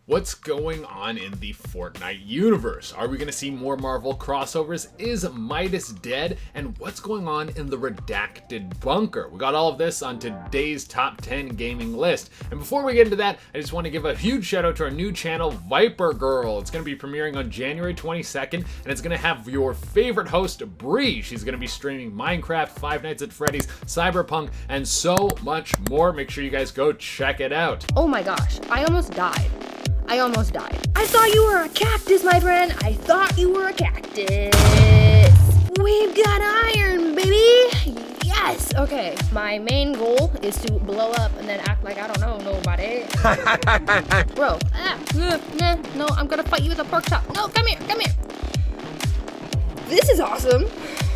What's going on in the Fortnite universe? Are we going to see more Marvel crossovers? Is Midas dead? And what's going on in the redacted bunker? We got all of this on today's top 10 gaming list. And before we get into that, I just want to give a huge shout out to our new channel, Viper Girl. It's going to be premiering on January 22nd, and it's going to have your favorite host, Bree. She's going to be streaming Minecraft, Five Nights at Freddy's, Cyberpunk, and so much more. Make sure you guys go check it out. Oh my gosh, I almost died. I thought you were a cactus, my friend. I thought you were a cactus. We've got iron, baby. Yes. Okay, my main goal is to blow up and then act like I don't know nobody. Bro, no, I'm gonna fight you with a pork chop. No, come here. This is awesome.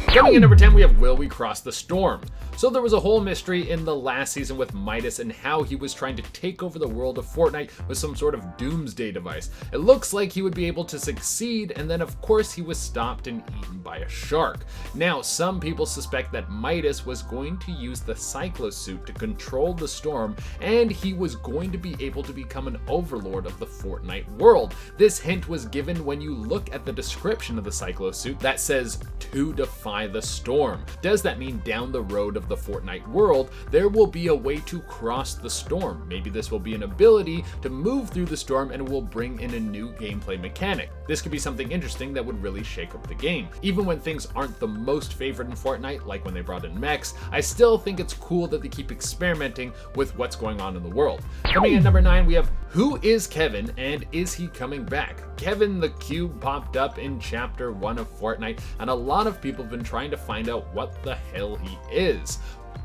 Coming in number 10, we have Will We Cross the Storm? So there was a whole mystery in the last season with Midas and how he was trying to take over the world of Fortnite with some sort of doomsday device. It looks like he would be able to succeed, and then of course he was stopped and eaten by a shark. Now, some people suspect that Midas was going to use the cyclosuit to control the storm, and he was going to be able to become an overlord of the Fortnite world. This hint was given when you look at the description of the cyclosuit that says, "to defy the storm." Does that mean down the road of the Fortnite world, there will be a way to cross the storm? Maybe this will be an ability to move through the storm and it will bring in a new gameplay mechanic. This could be something interesting that would really shake up the game. Even when things aren't the most favorite in Fortnite, like when they brought in mechs, I still think it's cool that they keep experimenting with what's going on in the world. Coming in number 9, we have Who is Kevin and is he coming back? Kevin the Cube popped up in Chapter 1 of Fortnite, and a lot of people have been trying to find out what the hell he is.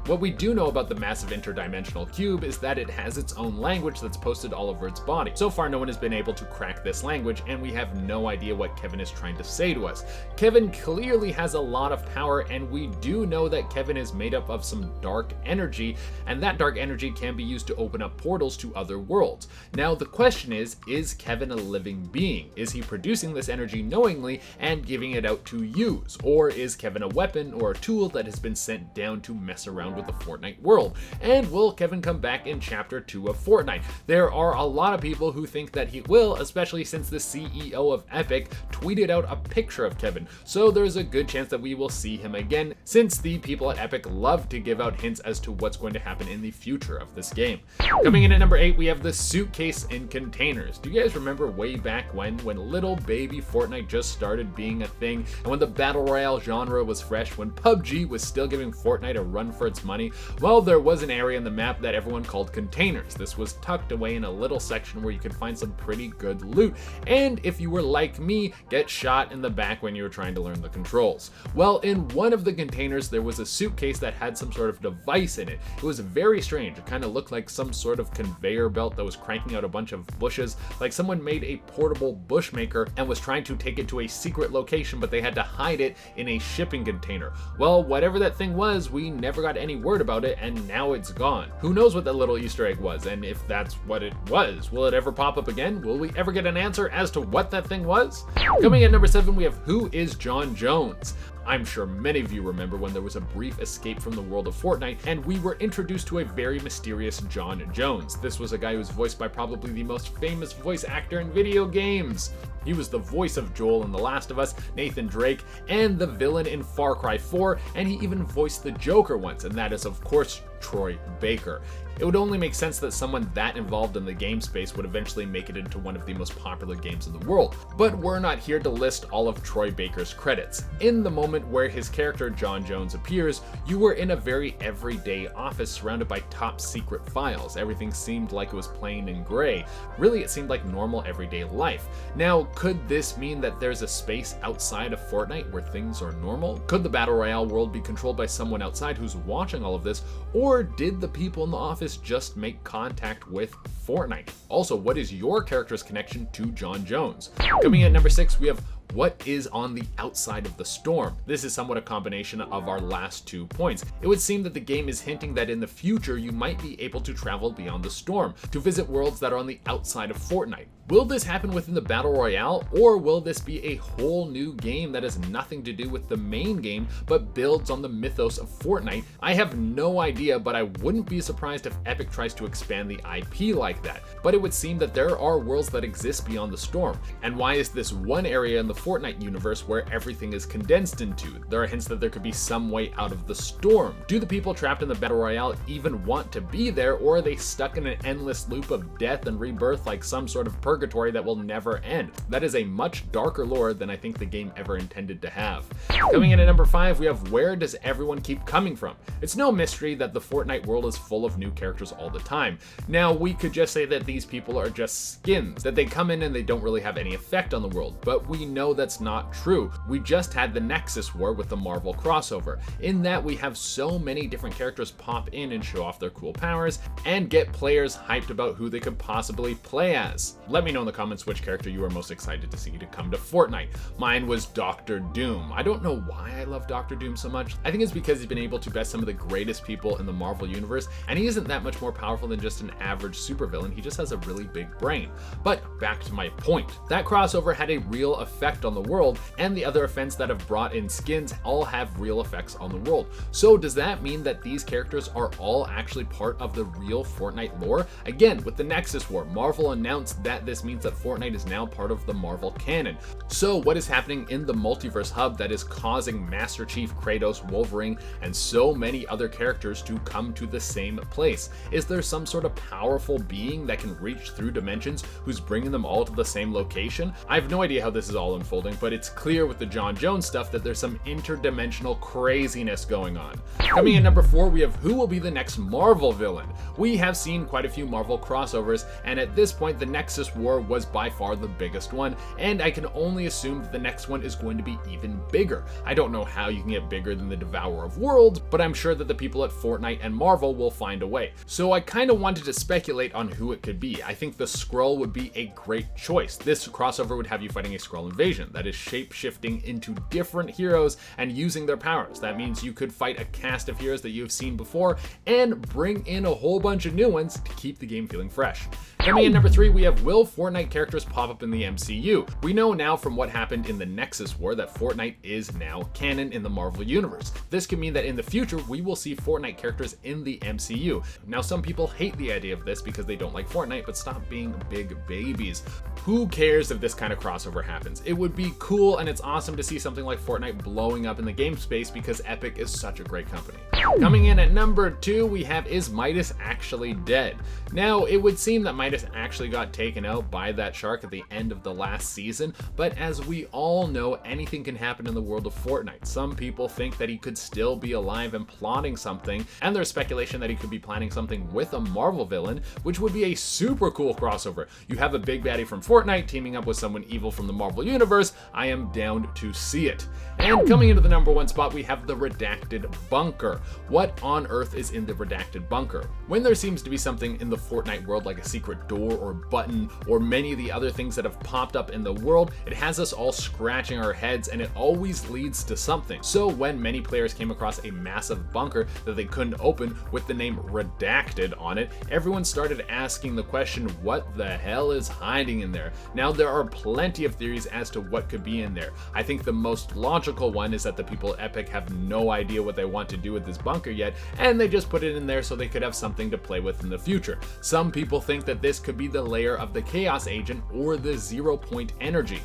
What we do know about the massive interdimensional cube is that it has its own language that's posted all over its body. So far, no one has been able to crack this language, and we have no idea what Kevin is trying to say to us. Kevin clearly has a lot of power, and we do know that Kevin is made up of some dark energy, and that dark energy can be used to open up portals to other worlds. Now, the question is Kevin a living being? Is he producing this energy knowingly and giving it out to use? Or is Kevin a weapon or a tool that has been sent down to mess around with the Fortnite world? And will Kevin come back in Chapter 2 of Fortnite? There are a lot of people who think that he will, especially since the CEO of Epic tweeted out a picture of Kevin. So there's a good chance that we will see him again, since the people at Epic love to give out hints as to what's going to happen in the future of this game. Coming in at number 8, we have the suitcase in containers. Do you guys remember way back when little baby Fortnite just started being a thing, and when the battle royale genre was fresh, when PUBG was still giving Fortnite a run for its money? Well, there was an area in the map that everyone called containers. This was tucked away in a little section where you could find some pretty good loot, and if you were like me, get shot in the back when you were trying to learn the controls. Well, in one of the containers there was a suitcase that had some sort of device in it. It was very strange. It kind of looked like some sort of conveyor belt that was cranking out a bunch of bushes, like someone made a portable bushmaker and was trying to take it to a secret location, but they had to hide it in a shipping container. Well, whatever that thing was, we never got any word about it, and now it's gone. Who knows what that little Easter egg was, and if that's what it was, will it ever pop up again? Will we ever get an answer as to what that thing was? Coming in number 7, we have Who is John Jones? I'm sure many of you remember when there was a brief escape from the world of Fortnite and we were introduced to a very mysterious John Jones. This was a guy who was voiced by probably the most famous voice actor in video games. He was the voice of Joel in The Last of Us, Nathan Drake, and the villain in Far Cry 4, and he even voiced the Joker once, and that is of course Troy Baker. It would only make sense that someone that involved in the game space would eventually make it into one of the most popular games in the world. But we're not here to list all of Troy Baker's credits. In the moment where his character John Jones appears, you were in a very everyday office surrounded by top secret files. Everything seemed like it was plain and gray. Really, it seemed like normal everyday life. Now, could this mean that there's a space outside of Fortnite where things are normal? Could the Battle Royale world be controlled by someone outside who's watching all of this? Or did the people in the office just make contact with Fortnite? Also, what is your character's connection to John Jones? Coming in at number 6, we have What is on the outside of the storm? This is somewhat a combination of our last 2 points. It would seem that the game is hinting that in the future you might be able to travel beyond the storm, to visit worlds that are on the outside of Fortnite. Will this happen within the Battle Royale, or will this be a whole new game that has nothing to do with the main game but builds on the mythos of Fortnite? I have no idea, but I wouldn't be surprised if Epic tries to expand the IP like that. But it would seem that there are worlds that exist beyond the storm. And why is this one area in the Fortnite universe where everything is condensed into? There are hints that there could be some way out of the storm. Do the people trapped in the Battle Royale even want to be there, or are they stuck in an endless loop of death and rebirth like some sort of purgatory that will never end? That is a much darker lore than I think the game ever intended to have. Coming in at number 5, we have where does everyone keep coming from? It's no mystery that the Fortnite world is full of new characters all the time. Now, we could just say that these people are just skins, that they come in and they don't really have any effect on the world, but we know that's not true. We just had the Nexus War with the Marvel crossover. In that, we have so many different characters pop in and show off their cool powers and get players hyped about who they could possibly play as. Let me know in the comments which character you are most excited to see to come to Fortnite. Mine was Doctor Doom. I don't know why I love Doctor Doom so much. I think it's because he's been able to best some of the greatest people in the Marvel universe, and he isn't that much more powerful than just an average supervillain. He just has a really big brain. But back to my point. That crossover had a real effect on the world, and the other events that have brought in skins all have real effects on the world. So does that mean that these characters are all actually part of the real Fortnite lore? Again, with the Nexus War, Marvel announced that this means that Fortnite is now part of the Marvel canon. So what is happening in the Multiverse hub that is causing Master Chief, Kratos, Wolverine, and so many other characters to come to the same place? Is there some sort of powerful being that can reach through dimensions who's bringing them all to the same location? I have no idea how this is all unfolding, but it's clear with the John Jones stuff that there's some interdimensional craziness going on. Coming in number 4, we have who will be the next Marvel villain. We have seen quite a few Marvel crossovers, and at this point the Nexus War was by far the biggest one, and I can only assume that the next one is going to be even bigger. I don't know how you can get bigger than the Devourer of Worlds, but I'm sure that the people at Fortnite and Marvel will find a way. So I kind of wanted to speculate on who it could be. I think the Skrull would be a great choice. This crossover would have you fighting a Skrull invasion that is shape-shifting into different heroes and using their powers. That means you could fight a cast of heroes that you've seen before and bring in a whole bunch of new ones to keep the game feeling fresh. Coming in number 3, we have will Fortnite characters pop up in the MCU? We know now from what happened in the Nexus War that Fortnite is now canon in the Marvel universe. This could mean that in the future we will see Fortnite characters in the MCU. Now, some people hate the idea of this because they don't like Fortnite, but stop being big babies. Who cares if this kind of crossover happens? It would be cool, and it's awesome to see something like Fortnite blowing up in the game space because Epic is such a great company. Coming in at number 2, we have is Midas actually dead? Now, it would seem that Midas actually got taken out by that shark at the end of the last season, but as we all know, anything can happen in the world of Fortnite. Some people think that he could still be alive and plotting something, and there's speculation that he could be planning something with a Marvel villain, which would be a super cool crossover. You have a big baddie from Fortnite teaming up with someone evil from the Marvel universe. I am down to see it. And coming into the number 1 spot, we have the redacted bunker. What on earth is in the redacted bunker? When there seems to be something in the Fortnite world like a secret door or button or many of the other things that have popped up in the world, it has us all scratching our heads, and it always leads to something. So when many players came across a massive bunker that they couldn't open with the name redacted on it, everyone started asking the question, what the hell is hiding in there? Now, there are plenty of theories as to what could be in there. I think the most logical one is that the people at Epic have no idea what they want to do with this bunker yet, and they just put it in there so they could have something to play with in the future. Some people think that this could be the lair of the Chaos Agent or the 0 Point Energy.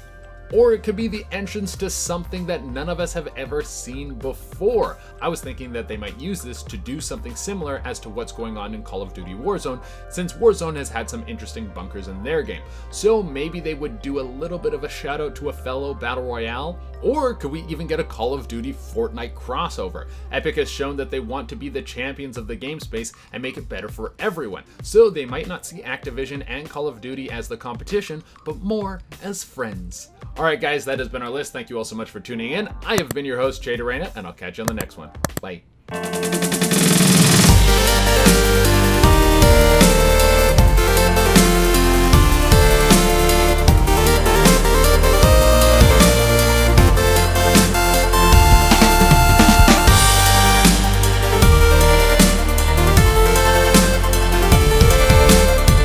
Or it could be the entrance to something that none of us have ever seen before. I was thinking that they might use this to do something similar as to what's going on in Call of Duty Warzone, since Warzone has had some interesting bunkers in their game. So maybe they would do a little bit of a shout out to a fellow Battle Royale? Or could we even get a Call of Duty Fortnite crossover? Epic has shown that they want to be the champions of the game space and make it better for everyone. So they might not see Activision and Call of Duty as the competition, but more as friends. Alright guys, that has been our list. Thank you all so much for tuning in. I have been your host, Jay Durena, and I'll catch you on the next one. Bye.